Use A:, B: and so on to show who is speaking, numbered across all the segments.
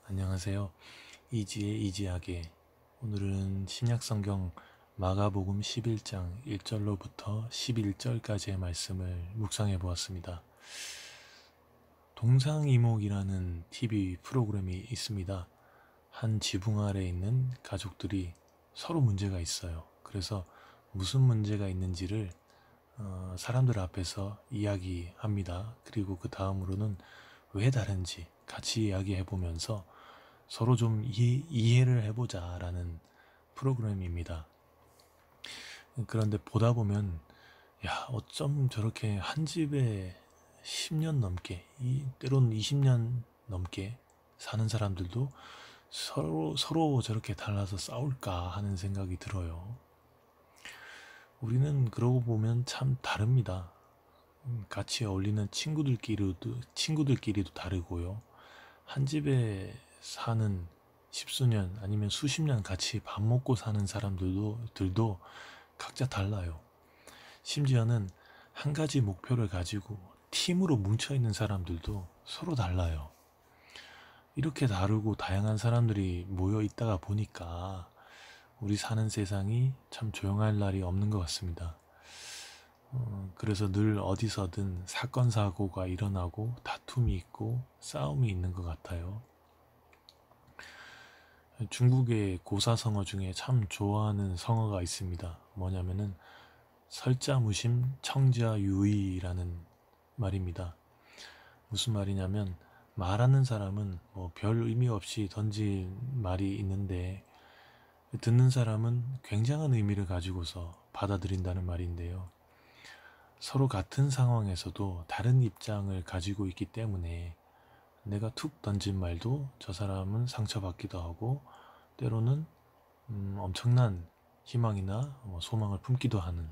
A: 안녕하세요. 이지의 이지하게. 오늘은 신약성경 마가복음 11장 1절로부터 11절까지의 말씀을 묵상해 보았습니다. 동상이목이라는 TV 프로그램이 있습니다. 한 지붕 아래에 있는 가족들이 서로 문제가 있어요. 그래서 무슨 문제가 있는지를 사람들 앞에서 이야기합니다. 그리고 그 다음으로는 왜 다른지 같이 이야기해 보면서 서로 좀 이해를 해보자 라는 프로그램입니다. 그런데 보다 보면 야, 어쩜 저렇게 한 집에 10년 넘게, 때로는 20년 넘게 사는 사람들도 서로 저렇게 달라서 싸울까 하는 생각이 들어요. 우리는 그러고 보면 참 다릅니다. 같이 어울리는 친구들끼리도 다르고요. 한 집에 사는 십수년 아니면 수십 년 같이 밥 먹고 사는 사람들도 각자 달라요. 심지어는 한 가지 목표를 가지고 팀으로 뭉쳐있는 사람들도 서로 달라요. 이렇게 다르고 다양한 사람들이 모여 있다가 보니까 우리 사는 세상이 참 조용할 날이 없는 것 같습니다. 그래서 늘 어디서든 사건 사고가 일어나고 다툼이 있고 싸움이 있는 것 같아요. 중국의 고사성어 중에 참 좋아하는 성어가 있습니다. 뭐냐면은 설자무심 청자유의라는 말입니다. 무슨 말이냐면 말하는 사람은 뭐 별 의미 없이 던진 말이 있는데 듣는 사람은 굉장한 의미를 가지고서 받아들인다는 말인데요. 서로 같은 상황에서도 다른 입장을 가지고 있기 때문에 내가 툭 던진 말도 저 사람은 상처받기도 하고 때로는 엄청난 희망이나 소망을 품기도 하는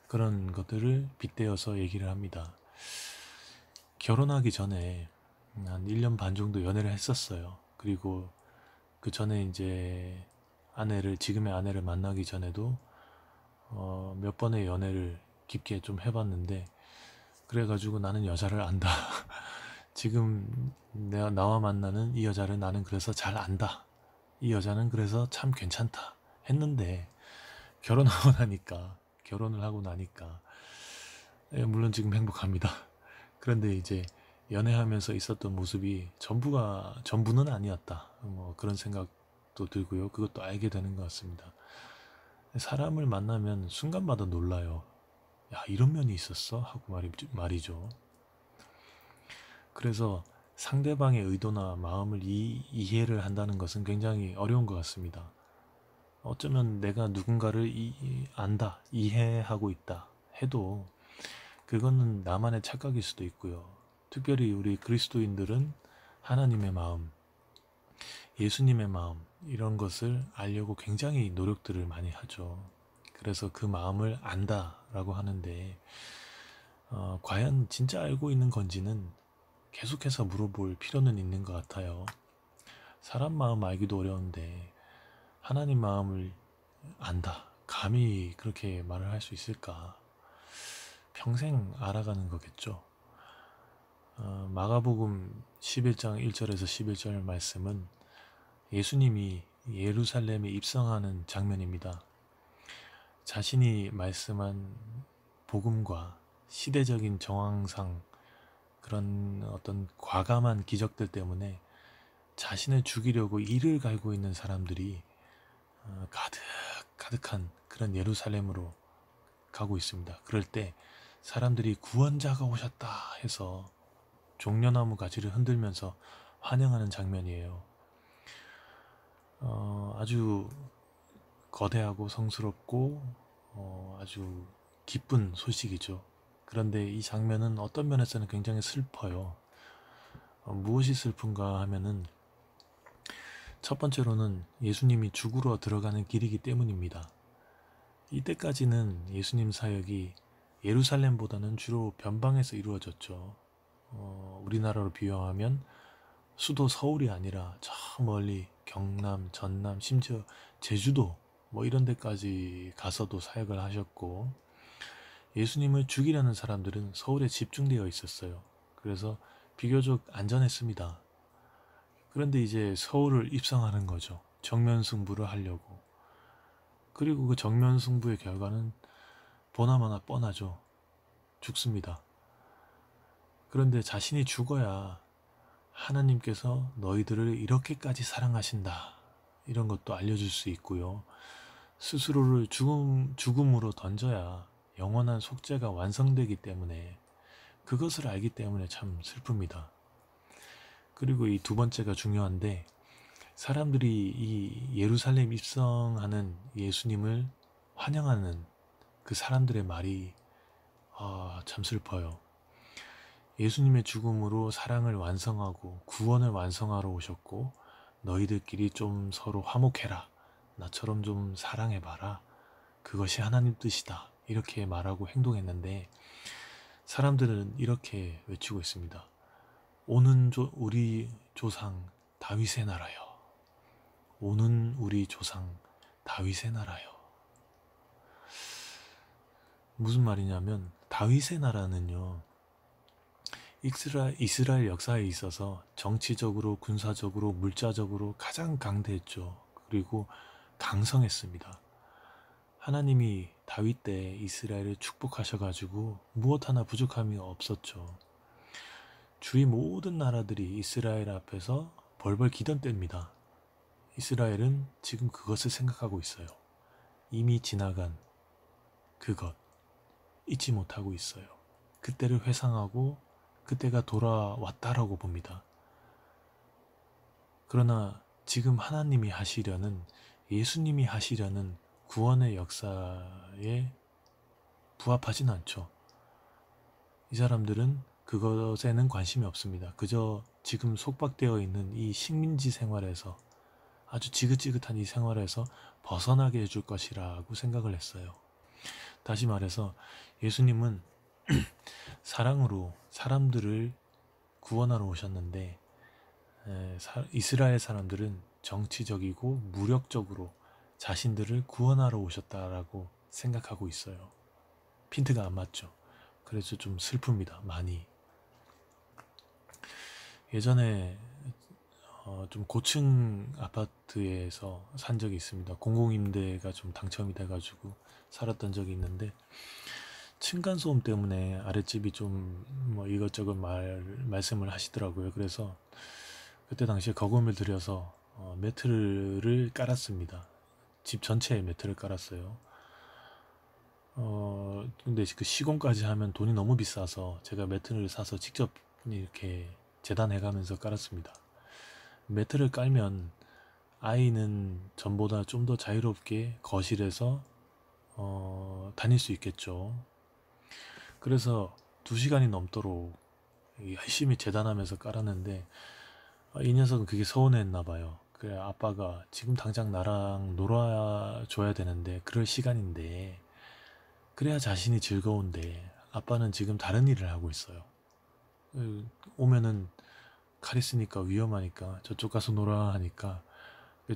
A: 그런 것들을 빗대어서 얘기를 합니다. 결혼하기 전에 한 1년 반 정도 연애를 했었어요. 그리고 그 전에 이제 지금의 아내를 만나기 전에도 몇 번의 연애를 깊게 좀 해봤는데 그래가지고 나는 여자를 안다. 지금 나와 만나는 이 여자를 나는 그래서 잘 안다. 이 여자는 그래서 참 괜찮다 했는데 결혼을 하고 나니까 물론 지금 행복합니다. 그런데 이제 연애하면서 있었던 모습이 전부는 아니었다. 뭐 그런 생각도 들고요. 그것도 알게 되는 것 같습니다. 사람을 만나면 순간마다 놀라요. 야, 이런 면이 있었어? 하고 말이죠. 그래서 상대방의 의도나 마음을 이해를 한다는 것은 굉장히 어려운 것 같습니다. 어쩌면 내가 누군가를 안다, 이해하고 있다 해도 그거는 나만의 착각일 수도 있고요. 특별히 우리 그리스도인들은 하나님의 마음, 예수님의 마음 이런 것을 알려고 굉장히 노력들을 많이 하죠. 그래서 그 마음을 안다라고 하는데 과연 진짜 알고 있는 건지는 계속해서 물어볼 필요는 있는 것 같아요. 사람 마음 알기도 어려운데 하나님 마음을 안다. 감히 그렇게 말을 할 수 있을까? 평생 알아가는 거겠죠. 마가복음 11장 1절에서 11절 말씀은 예수님이 예루살렘에 입성하는 장면입니다. 자신이 말씀한 복음과 시대적인 정황상 그런 어떤 과감한 기적들 때문에 자신을 죽이려고 이를 갈고 있는 사람들이 가득한 그런 예루살렘으로 가고 있습니다. 그럴 때 사람들이 구원자가 오셨다 해서 종려나무 가지를 흔들면서 환영하는 장면이에요. 아주 거대하고 성스럽고 아주 기쁜 소식이죠. 그런데 이 장면은 어떤 면에서는 굉장히 슬퍼요. 무엇이 슬픈가 하면은 첫 번째로는 예수님이 죽으러 들어가는 길이기 때문입니다. 이때까지는 예수님 사역이 예루살렘보다는 주로 변방에서 이루어졌죠. 우리나라로 비유하면 수도 서울이 아니라 저 멀리 경남, 전남, 심지어 제주도 뭐 이런 데까지 가서도 사역을 하셨고 예수님을 죽이려는 사람들은 서울에 집중되어 있었어요. 그래서 비교적 안전했습니다. 그런데 이제 서울을 입성하는 거죠. 정면 승부를 하려고. 그리고 그 정면 승부의 결과는 보나마나 뻔하죠. 죽습니다. 그런데 자신이 죽어야 하나님께서 너희들을 이렇게까지 사랑하신다, 이런 것도 알려줄 수 있고요. 스스로를 죽음으로 던져야 영원한 속죄가 완성되기 때문에, 그것을 알기 때문에 참 슬픕니다. 그리고 이 두 번째가 중요한데, 사람들이 이 예루살렘 입성하는 예수님을 환영하는 그 사람들의 말이 참 슬퍼요. 예수님의 죽음으로 사랑을 완성하고 구원을 완성하러 오셨고, 너희들끼리 좀 서로 화목해라, 나처럼 좀 사랑해봐라, 그것이 하나님 뜻이다, 이렇게 말하고 행동했는데, 사람들은 이렇게 외치고 있습니다. 오는 우리 조상 다윗의 나라여, 오는 우리 조상 다윗의 나라여. 무슨 말이냐면, 다윗의 나라는요, 이스라엘 역사에 있어서 정치적으로, 군사적으로, 물자적으로 가장 강대했죠. 그리고 강성했습니다. 하나님이 다윗 때 이스라엘을 축복하셔가지고 무엇 하나 부족함이 없었죠. 주위 모든 나라들이 이스라엘 앞에서 벌벌 기던 때입니다. 이스라엘은 지금 그것을 생각하고 있어요. 이미 지나간 그것 잊지 못하고 있어요. 그때를 회상하고 그때가 돌아왔다라고 봅니다. 그러나 지금 하나님이 하시려는, 예수님이 하시려는 구원의 역사에 부합하진 않죠. 이 사람들은 그것에는 관심이 없습니다. 그저 지금 속박되어 있는 이 식민지 생활에서, 아주 지긋지긋한 이 생활에서 벗어나게 해줄 것이라고 생각을 했어요. 다시 말해서 예수님은 사랑으로 사람들을 구원하러 오셨는데, 이스라엘 사람들은 정치적이고 무력적으로 자신들을 구원하러 오셨다라고 생각하고 있어요. 핀트가 안 맞죠. 그래서 좀 슬픕니다. 많이. 예전에 좀 고층 아파트에서 산 적이 있습니다. 공공임대가 좀 당첨이 돼가지고 살았던 적이 있는데, 층간소음 때문에 아랫집이 좀 뭐 이것저것 말씀을 하시더라고요. 그래서 그때 당시에 거금을 들여서 매트를 깔았습니다. 집 전체에 매트를 깔았어요. 근데 그 시공까지 하면 돈이 너무 비싸서 제가 매트를 사서 직접 이렇게 재단해가면서 깔았습니다. 매트를 깔면 아이는 전보다 좀 더 자유롭게 거실에서 다닐 수 있겠죠. 그래서 2시간이 넘도록 열심히 재단하면서 깔았는데, 이 녀석은 그게 서운했나 봐요. 그래, 아빠가 지금 당장 나랑 놀아줘야 되는데, 그럴 시간인데, 그래야 자신이 즐거운데 아빠는 지금 다른 일을 하고 있어요. 오면은 칼 있으니까 위험하니까 저쪽 가서 놀아 하니까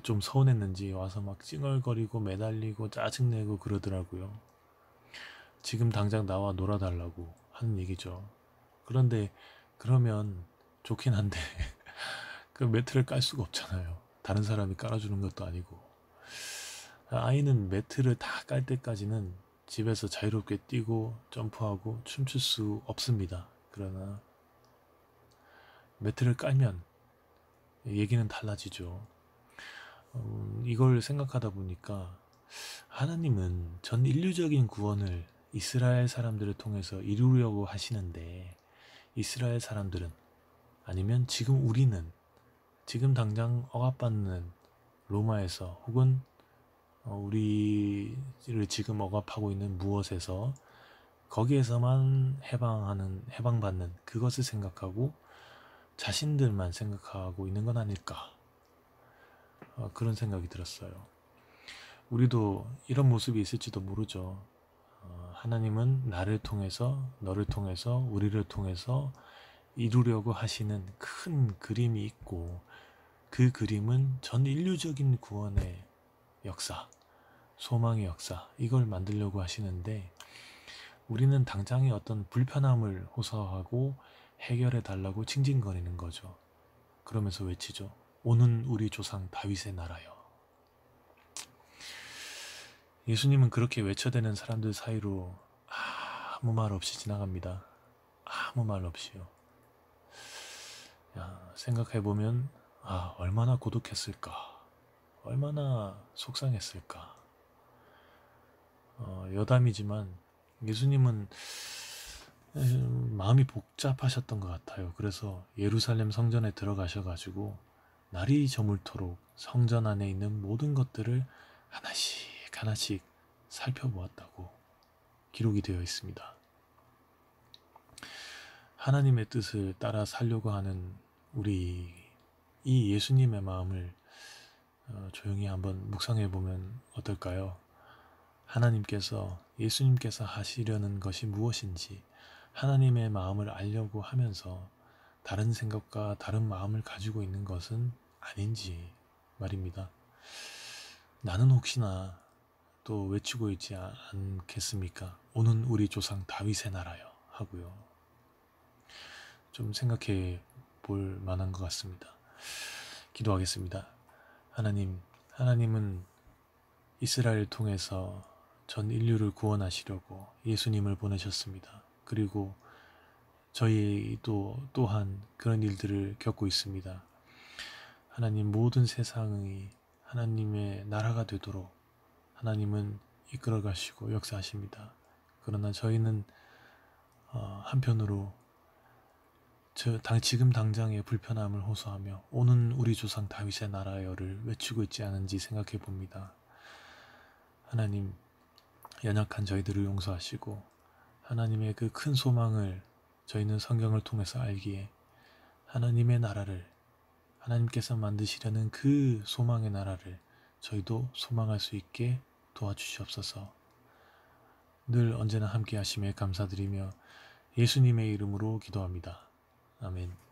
A: 좀 서운했는지 와서 막 찡얼거리고 매달리고 짜증내고 그러더라고요. 지금 당장 나와 놀아달라고 하는 얘기죠. 그런데 그러면 좋긴 한데 그 매트를 깔 수가 없잖아요. 다른 사람이 깔아주는 것도 아니고. 아이는 매트를 다 깔 때까지는 집에서 자유롭게 뛰고 점프하고 춤출 수 없습니다. 그러나 매트를 깔면 얘기는 달라지죠. 이걸 생각하다 보니까 하나님은 전 인류적인 구원을 이스라엘 사람들을 통해서 이루려고 하시는데, 이스라엘 사람들은, 아니면 지금 우리는, 지금 당장 억압받는 로마에서, 혹은 우리를 지금 억압하고 있는 무엇에서, 거기에서만 해방받는 그것을 생각하고 자신들만 생각하고 있는 건 아닐까, 그런 생각이 들었어요. 우리도 이런 모습이 있을지도 모르죠. 하나님은 나를 통해서, 너를 통해서, 우리를 통해서 이루려고 하시는 큰 그림이 있고, 그 그림은 전 인류적인 구원의 역사, 소망의 역사, 이걸 만들려고 하시는데, 우리는 당장의 어떤 불편함을 호소하고 해결해 달라고 징징거리는 거죠. 그러면서 외치죠. 오는 우리 조상 다윗의 나라여. 예수님은 그렇게 외쳐대는 사람들 사이로 아무 말 없이 지나갑니다. 아무 말 없이요. 생각해보면 얼마나 고독했을까, 얼마나 속상했을까. 여담이지만 예수님은 마음이 복잡하셨던 것 같아요. 그래서 예루살렘 성전에 들어가셔가지고 날이 저물도록 성전 안에 있는 모든 것들을 하나씩 하나씩 살펴보았다고 기록이 되어 있습니다. 하나님의 뜻을 따라 살려고 하는 우리 이 예수님의 마음을 조용히 한번 묵상해 보면 어떨까요? 하나님께서, 예수님께서 하시려는 것이 무엇인지 하나님의 마음을 알려고 하면서 다른 생각과 다른 마음을 가지고 있는 것은 아닌지 말입니다. 나는 혹시나 또 외치고 있지 않겠습니까? 오는 우리 조상 다윗의 나라여 하고요. 좀 생각해 볼 만한 것 같습니다. 기도하겠습니다. 하나님은 이스라엘 통해서 전 인류를 구원하시려고 예수님을 보내셨습니다. 그리고 저희도 또한 그런 일들을 겪고 있습니다. 하나님, 모든 세상이 하나님의 나라가 되도록 하나님은 이끌어 가시고 역사하십니다. 그러나 저희는 한편으로 지금 당장의 불편함을 호소하며 오는 우리 조상 다윗의 나라여를 외치고 있지 않은지 생각해 봅니다. 하나님, 연약한 저희들을 용서하시고 하나님의 그 큰 소망을 저희는 성경을 통해서 알기에 하나님의 나라를, 하나님께서 만드시려는 그 소망의 나라를 저희도 소망할 수 있게 도와주시옵소서. 늘 언제나 함께 하심에 감사드리며 예수님의 이름으로 기도합니다. 아멘.